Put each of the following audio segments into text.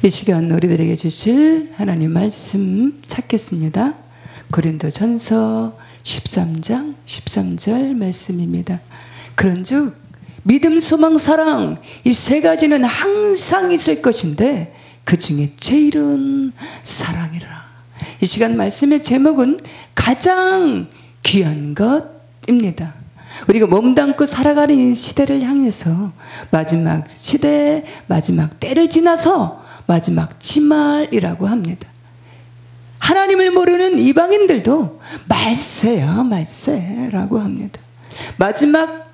이 시간 우리들에게 주실 하나님 말씀 찾겠습니다. 고린도전서 13장 13절 말씀입니다. 그런즉 믿음, 소망, 사랑 이 세 가지는 항상 있을 것인데 그 중에 제일은 사랑이라. 이 시간 말씀의 제목은 가장 귀한 것입니다. 우리가 몸담고 살아가는 이 시대를 향해서 마지막 시대, 마지막 때를 지나서 마지막 지말이라고 합니다. 하나님을 모르는 이방인들도 말세야 말세라고 합니다. 마지막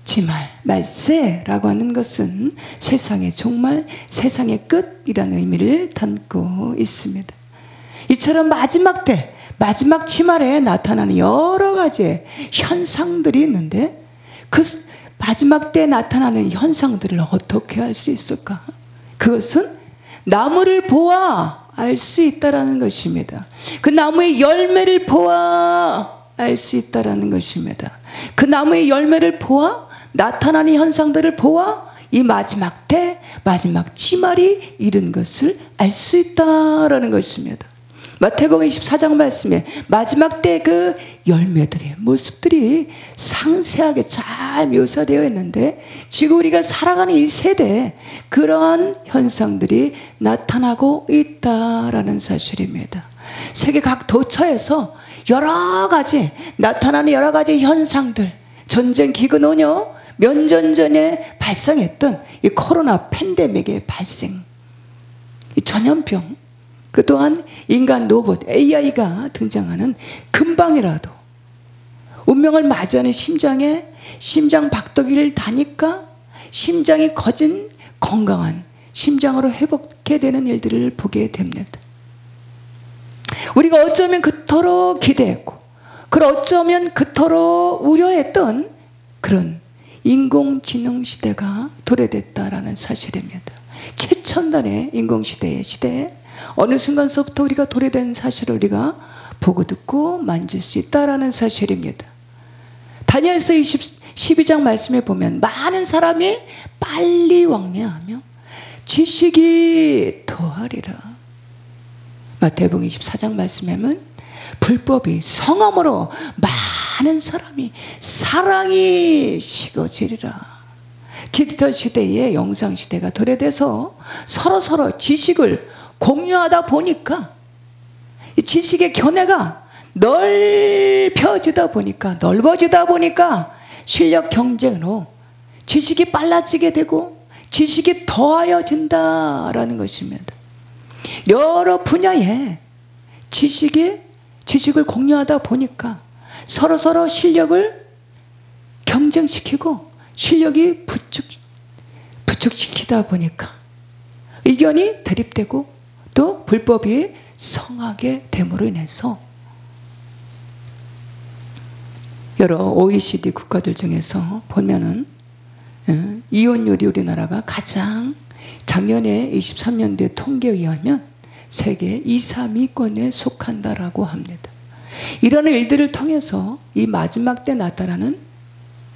지말, 말세라고 하는 것은 세상의 종말, 세상의 끝이라는 의미를 담고 있습니다. 이처럼 마지막 때, 마지막 지말에 나타나는 여러 가지의 현상들이 있는데 그 마지막 때에 나타나는 현상들을 어떻게 알 수 있을까? 그것은 나무를 보아 알 수 있다라는 것입니다. 그 나무의 열매를 보아 알 수 있다라는 것입니다. 그 나무의 열매를 보아 나타나는 현상들을 보아 이 마지막 때, 마지막 지말이 이른 것을 알 수 있다라는 것입니다. 마태복음 24장 말씀에 마지막 때 그 열매들의 모습들이 상세하게 잘 묘사되어 있는데 지금 우리가 살아가는 이 세대에 그러한 현상들이 나타나고 있다라는 사실입니다. 세계 각 도처에서 여러 가지 나타나는 여러 가지 현상들, 전쟁, 기근, 오녀, 몇 년 전에 발생했던 이 코로나 팬데믹의 발생, 이 전염병, 그 또한 인간 로봇 AI가 등장하는 금방이라도 운명을 맞이하는 심장에 심장 박동기를 다니까 심장이 거진 건강한 심장으로 회복되는 일들을 보게 됩니다. 우리가 어쩌면 그토록 기대했고 그걸 어쩌면 그토록 우려했던 그런 인공지능 시대가 도래됐다라는 사실입니다. 최첨단의 인공시대의 시대에 어느 순간서부터 우리가 도래된 사실을 우리가 보고 듣고 만질 수 있다라는 사실입니다. 다니엘서 12장 말씀에 보면 많은 사람이 빨리 왕래하며 지식이 더하리라. 마태복음 24장 말씀에는 불법이 성함으로 많은 사람이 사랑이 식어지리라. 디지털 시대에 영상 시대가 도래돼서 서로 지식을 공유하다 보니까 이 지식의 견해가 넓어지다 보니까 실력 경쟁으로 지식이 빨라지게 되고 지식이 더하여진다라는 것입니다. 여러 분야에 지식을 공유하다 보니까 서로 실력을 경쟁시키고 실력이 부축시키다 보니까 의견이 대립되고 또 불법이 성하게 됨으로 인해서 여러 OECD 국가들 중에서 보면은 이혼율이 우리나라가 가장 작년에 23년도에 통계에 의하면 세계 2, 3위권에 속한다라고 합니다. 이런 일들을 통해서 이 마지막 때 나타나는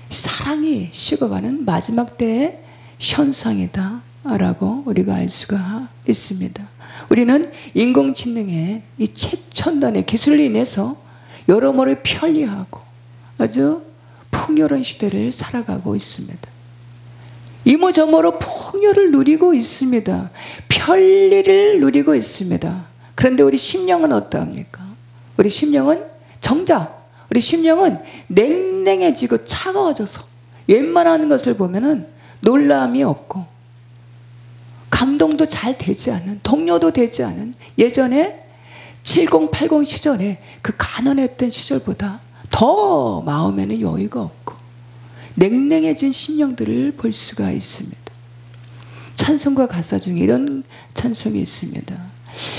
사랑이 식어가는 마지막 때의 현상이다 라고 우리가 알 수가 있습니다. 우리는 인공지능의 이 최첨단의 기술로 인해서 여러모로 편리하고 아주 풍요로운 시대를 살아가고 있습니다. 이모저모로 풍요를 누리고 있습니다. 편리를 누리고 있습니다. 그런데 우리 심령은 어떠합니까? 우리 심령은 정작 우리 심령은 냉랭해지고 차가워져서 웬만한 것을 보면은 놀라움이 없고 감동도 잘 되지 않은, 동료도 되지 않은 예전에 70, 80 시절에 그 가난했던 시절보다 더 마음에는 여유가 없고 냉랭해진 심령들을 볼 수가 있습니다. 찬송가 가사 중에 이런 찬송이 있습니다.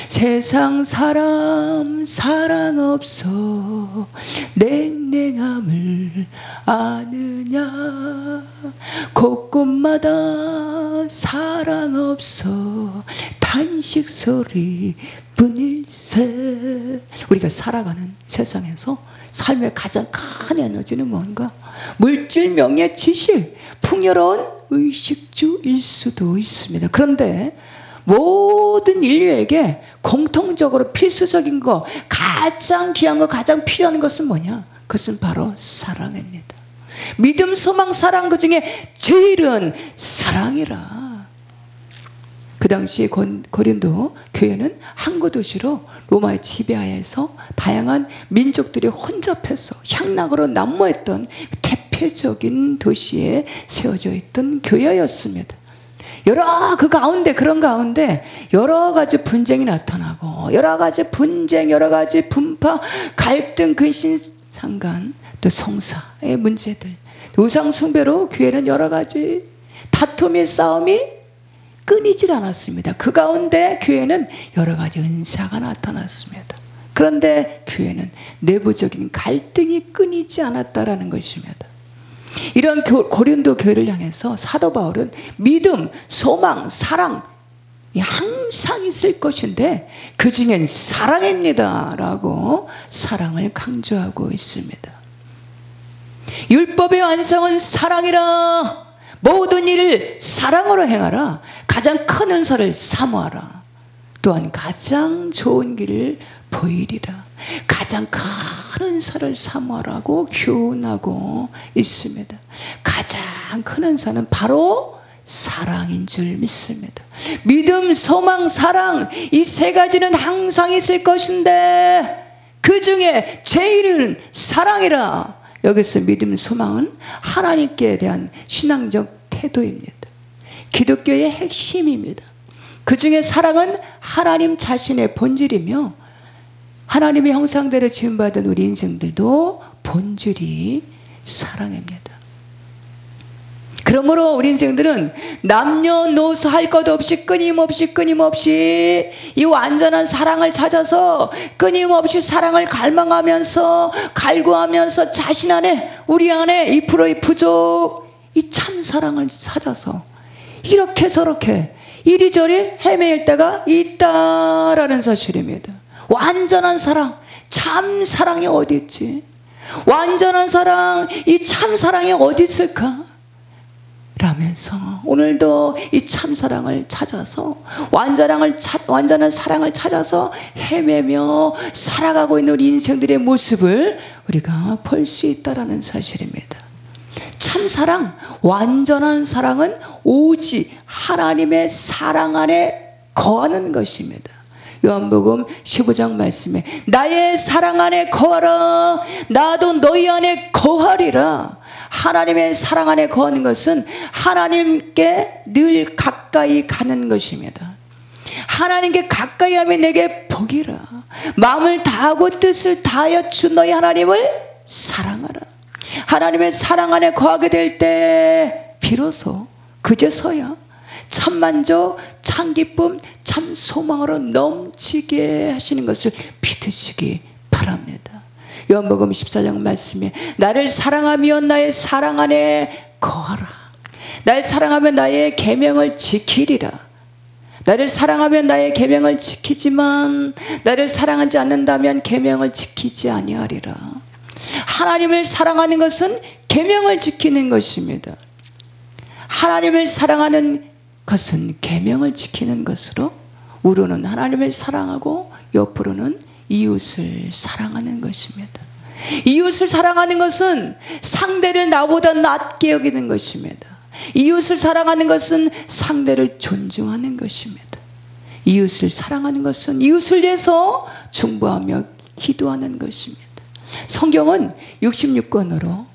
세상 사람 사랑 없어 냉랭함을 아느냐 곳곳마다 사랑 없어 탄식 소리 뿐일세. 우리가 살아가는 세상에서 삶의 가장 큰 에너지는 뭔가? 물질, 명예, 지식, 풍요로운 의식주일 수도 있습니다. 그런데 모든 인류에게 공통적으로 필수적인 거, 가장 귀한 거, 가장 필요한 것은 뭐냐? 그것은 바로 사랑입니다. 믿음, 소망, 사랑, 그 중에 제일은 사랑이라. 그 당시에 고린도 교회는 항구 도시로 로마의 지배하에서 다양한 민족들이 혼잡해서 향락으로 난무했던 대표적인 도시에 세워져 있던 교회였습니다. 그런 가운데 여러 가지 분쟁이 나타나고, 여러 가지 분쟁, 여러 가지 분파, 갈등, 근신상간, 또 성사의 문제들, 우상숭배로 교회는 여러 가지 다툼이, 싸움이 끊이질 않았습니다. 그 가운데 교회는 여러 가지 은사가 나타났습니다. 그런데 교회는 내부적인 갈등이 끊이지 않았다라는 것입니다. 이런 고린도 교회를 향해서 사도 바울은 믿음, 소망, 사랑 항상 있을 것인데 그 중엔 사랑입니다 라고 사랑을 강조하고 있습니다. 율법의 완성은 사랑이라. 모든 일을 사랑으로 행하라. 가장 큰 은사를 사모하라. 또한 가장 좋은 길을 보이리라. 가장 큰 은사를 사모하라고 교훈하고 있습니다. 가장 큰 은사는 바로 사랑인 줄 믿습니다. 믿음, 소망, 사랑, 이 세 가지는 항상 있을 것인데 그 중에 제일은 사랑이라. 여기서 믿음, 소망은 하나님께 대한 신앙적 태도입니다. 기독교의 핵심입니다. 그 중에 사랑은 하나님 자신의 본질이며 하나님의 형상대로 지음받은 우리 인생들도 본질이 사랑입니다. 그러므로 우리 인생들은 남녀노소 할 것 없이 끊임없이 이 완전한 사랑을 찾아서 끊임없이 사랑을 갈망하면서 갈구하면서 자신 안에, 우리 안에 2%의 부족, 이 참 사랑을 찾아서 이렇게 저렇게 이리저리 헤매일 때가 있다라는 사실입니다. 완전한 사랑, 참 사랑이 어디 있지? 완전한 사랑, 이 참 사랑이 어디 있을까? 라면서 오늘도 이 참사랑을 찾아서 완전한 사랑을 찾아서 헤매며 살아가고 있는 우리 인생들의 모습을 우리가 볼 수 있다는 사실입니다. 참사랑, 완전한 사랑은 오직 하나님의 사랑 안에 거하는 것입니다. 요한복음 15장 말씀에 나의 사랑 안에 거하라. 나도 너희 안에 거하리라. 하나님의 사랑 안에 거하는 것은 하나님께 늘 가까이 가는 것입니다. 하나님께 가까이 하면 내게 복이라. 마음을 다하고 뜻을 다하여 주 너희 하나님을 사랑하라. 하나님의 사랑 안에 거하게 될 때 비로소 그제서야 참 만족, 참 기쁨, 참 소망으로 넘치게 하시는 것을 믿으시기 바랍니다. 요한복음 14장 말씀에 나를 사랑하며 나의 사랑 안에 거하라. 나를 사랑하며 나의 계명을 지키리라. 나를 사랑하면 나의 계명을 지키지만 나를 사랑하지 않는다면 계명을 지키지 아니하리라. 하나님을 사랑하는 것은 계명을 지키는 것입니다. 하나님을 사랑하는 것은 계명을 지키는 것으로 우로는 하나님을 사랑하고 옆으로는 이웃을 사랑하는 것입니다. 이웃을 사랑하는 것은 상대를 나보다 낮게 여기는 것입니다. 이웃을 사랑하는 것은 상대를 존중하는 것입니다. 이웃을 사랑하는 것은 이웃을 위해서 중보하며 기도하는 것입니다. 성경은 66권으로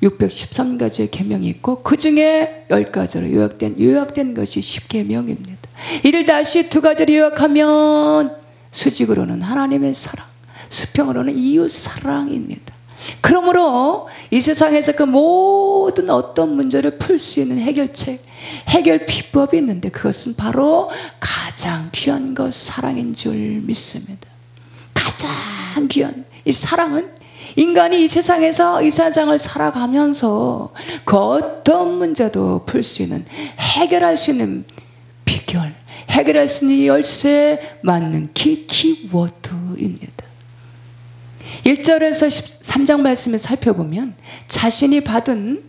613가지의 계명이 있고 그 중에 10가지로 요약된 것이 10계명입니다. 이를 다시 2가지로 요약하면 수직으로는 하나님의 사랑, 수평으로는 이웃 사랑입니다. 그러므로 이 세상에서 그 모든 어떤 문제를 풀 수 있는 해결책, 해결 비법이 있는데 그것은 바로 가장 귀한 것 사랑인 줄 믿습니다. 가장 귀한 이 사랑은 인간이 이 세상에서 이 세상을 살아가면서 그 어떤 문제도 풀 수 있는, 해결할 수 있는 비결, 해결할 수 있는 열쇠에 맞는 키워드입니다. 1절에서 13장 말씀을 살펴보면 자신이 받은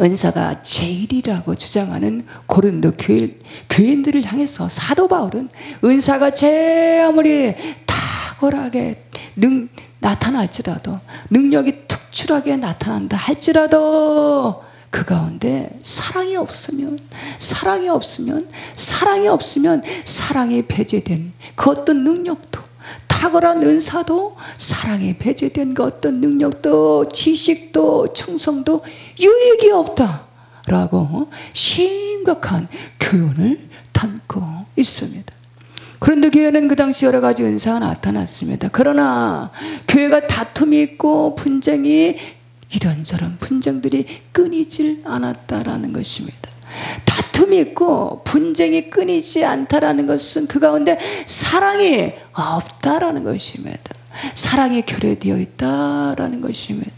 은사가 제일이라고 주장하는 고린도 교인들을 향해서 사도 바울은 은사가 제 아무리 탁월하게 나타날지라도, 능력이 특출하게 나타난다 할지라도 그 가운데 사랑이 없으면 사랑이 배제된 그 어떤 능력도, 탁월한 은사도, 사랑에 배제된 그 어떤 능력도, 지식도, 충성도 유익이 없다라고 심각한 교훈을 담고 있습니다. 그런데 교회는 그 당시 여러 가지 은사가 나타났습니다. 그러나 교회가 다툼이 있고 분쟁이, 이런저런 분쟁들이 끊이질 않았다라는 것입니다. 다툼이 있고 분쟁이 끊이지 않다라는 것은 그 가운데 사랑이 없다라는 것입니다. 사랑이 결여되어 있다라는 것입니다.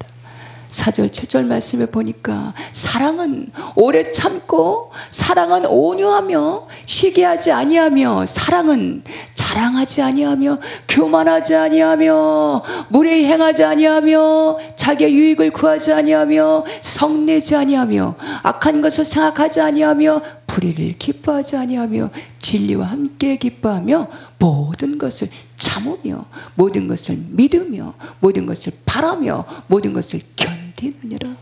4절 7절 말씀에 보니까 사랑은 오래 참고, 사랑은 온유하며 시기하지 아니하며, 사랑은 자랑하지 아니하며 교만하지 아니하며 무례히 행하지 아니하며 자기의 유익을 구하지 아니하며 성내지 아니하며 악한 것을 생각하지 아니하며 불의를 기뻐하지 아니하며 진리와 함께 기뻐하며 모든 것을 참으며 모든 것을 믿으며 모든 것을 바라며 모든 것을 견디느니라.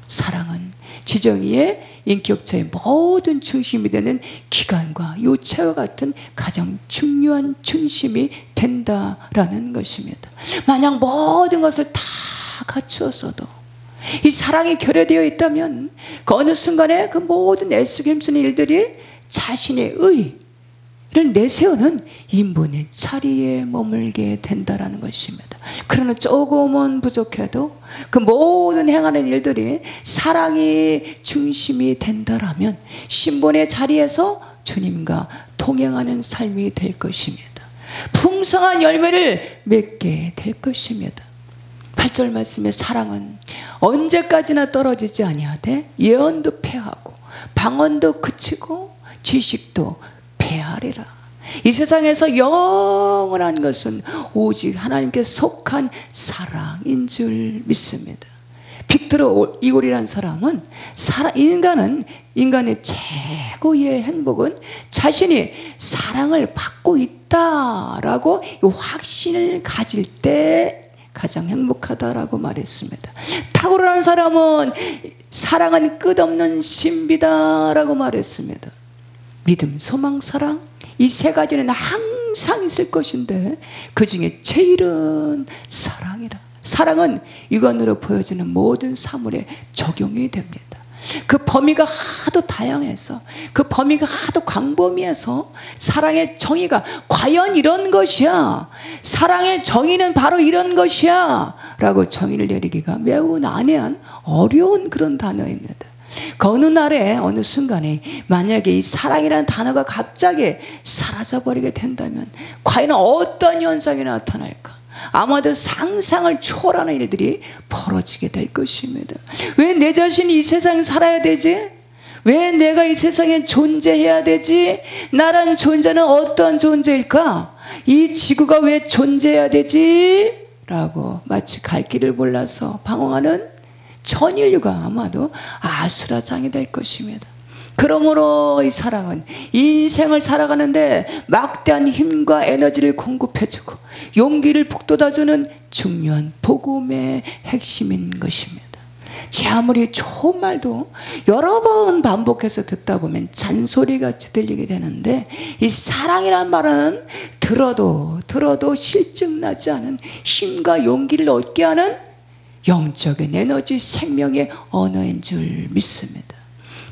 사랑은 지정이의 인격체의 모든 중심이 되는 기관과 요체와 같은 가장 중요한 중심이 된다라는 것입니다. 만약 모든 것을 다 갖추었어도 이 사랑이 결여되어 있다면 그 어느 순간에 그 모든 애쓰기 힘쓰는 일들이 자신의 의를 내세우는 인본의 자리에 머물게 된다라는 것입니다. 그러나 조금은 부족해도 그 모든 행하는 일들이 사랑이 중심이 된다라면 신본의 자리에서 주님과 동행하는 삶이 될 것입니다. 풍성한 열매를 맺게 될 것입니다. 8절 말씀에 사랑은 언제까지나 떨어지지 아니하되 예언도 패하고 방언도 그치고 지식도 패하리라. 이 세상에서 영원한 것은 오직 하나님께 속한 사랑인 줄 믿습니다. 빅토르 이골이라는 사람은 인간의 최고의 행복은 자신이 사랑을 받고 있다라고 확신을 가질 때 가장 행복하다라고 말했습니다. 탁월한 사람은 사랑은 끝없는 신비다라고 말했습니다. 믿음, 소망, 사랑, 이 세 가지는 항상 있을 것인데 그 중에 제일은 사랑이라. 사랑은 육안으로 보여지는 모든 사물에 적용이 됩니다. 그 범위가 하도 다양해서, 그 범위가 하도 광범위해서 사랑의 정의가 과연 이런 것이야, 사랑의 정의는 바로 이런 것이야 라고 정의를 내리기가 매우 난해한 어려운 그런 단어입니다. 그 어느 날에 어느 순간에 만약에 이 사랑이라는 단어가 갑자기 사라져버리게 된다면 과연 어떤 현상이 나타날까? 아마도 상상을 초월하는 일들이 벌어지게 될 것입니다. 왜 내 자신이 이 세상에 살아야 되지? 왜 내가 이 세상에 존재해야 되지? 나란 존재는 어떤 존재일까? 이 지구가 왜 존재해야 되지? 라고 마치 갈 길을 몰라서 방황하는 전 인류가 아마도 아수라장이 될 것입니다. 그러므로 이 사랑은 인생을 살아가는데 막대한 힘과 에너지를 공급해주고 용기를 북돋아주는 중요한 복음의 핵심인 것입니다. 제 아무리 좋은 말도 여러 번 반복해서 듣다 보면 잔소리같이 들리게 되는데 이 사랑이란 말은 들어도 실증나지 않은 힘과 용기를 얻게 하는 영적인 에너지, 생명의 언어인 줄 믿습니다.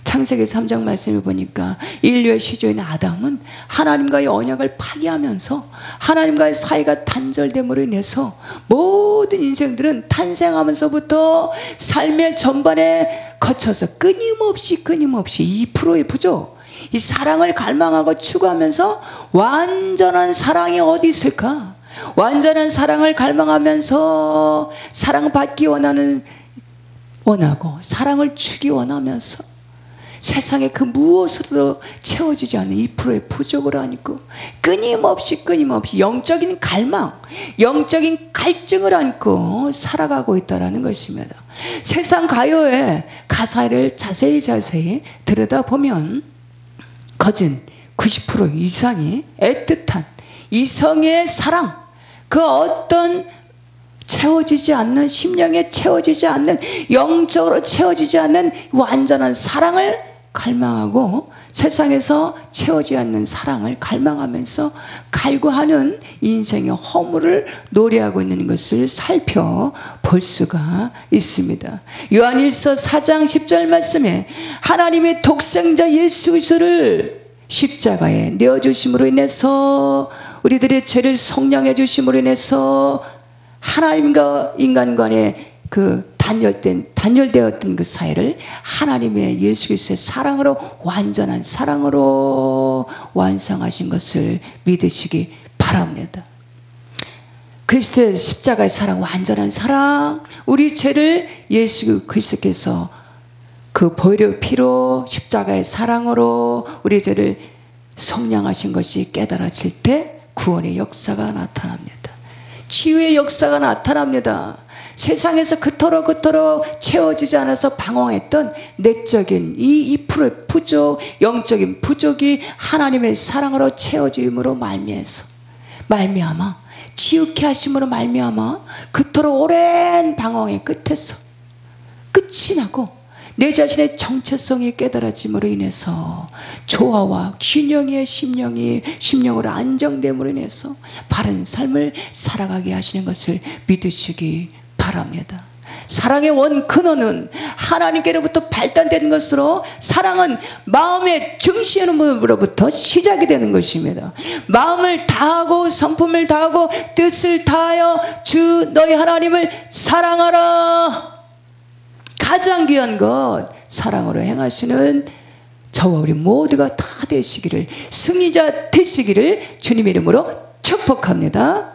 창세기 3장 말씀을 보니까 인류의 시조인 아담은 하나님과의 언약을 파기하면서 하나님과의 사이가 단절됨으로 인해서 모든 인생들은 탄생하면서부터 삶의 전반에 거쳐서 끊임없이 2%의 부족, 이 사랑을 갈망하고 추구하면서 완전한 사랑이 어디 있을까? 완전한 사랑을 갈망하면서 사랑받기 원하고 사랑을 주기 원하면서 세상에 그 무엇으로도 채워지지 않는 2%의 부족을 안고 끊임없이 영적인 갈망, 영적인 갈증을 안고 살아가고 있다는 것입니다. 세상 가요의 가사를 자세히 들여다보면 거진 90% 이상이 애틋한 이성의 사랑, 그 어떤 채워지지 않는, 심령에 채워지지 않는, 영적으로 채워지지 않는 완전한 사랑을 갈망하고 세상에서 채워지지 않는 사랑을 갈망하면서 갈구하는 인생의 허물을 노래하고 있는 것을 살펴볼 수가 있습니다. 요한일서 4장 10절 말씀에 하나님의 독생자 예수 그리스도를 십자가에 내어주심으로 인해서 우리들의 죄를 속량해 주심으로 인해서 하나님과 인간 간의 그 단절되었던 그 사이를 하나님의 예수 그리스도의 사랑으로, 완전한 사랑으로 완성하신 것을 믿으시기 바랍니다. 그리스도의 십자가의 사랑, 완전한 사랑, 우리 죄를 예수 그리스도께서 그 보혈의 피로, 십자가의 사랑으로 우리 죄를 속량하신 것이 깨달아질 때 구원의 역사가 나타납니다. 치유의 역사가 나타납니다. 세상에서 그토록 채워지지 않아서 방황했던 내적인 이 2%의 부족, 영적인 부족이 하나님의 사랑으로 채워짐으로 말미암아 치유케 하심으로 말미암아 그토록 오랜 방황의 끝에서 끝이 나고 내 자신의 정체성이 깨달아짐으로 인해서 조화와 균형의 심령으로 안정됨으로 인해서 바른 삶을 살아가게 하시는 것을 믿으시기 바랍니다. 사랑의 원 근원은 하나님께로부터 발단되는 것으로, 사랑은 마음의 증시로부터 시작이 되는 것입니다. 마음을 다하고 성품을 다하고 뜻을 다하여 주 너희 하나님을 사랑하라. 가장 귀한 것, 사랑으로 행하시는 저와 우리 모두가 다 되시기를, 승리자 되시기를 주님의 이름으로 축복합니다.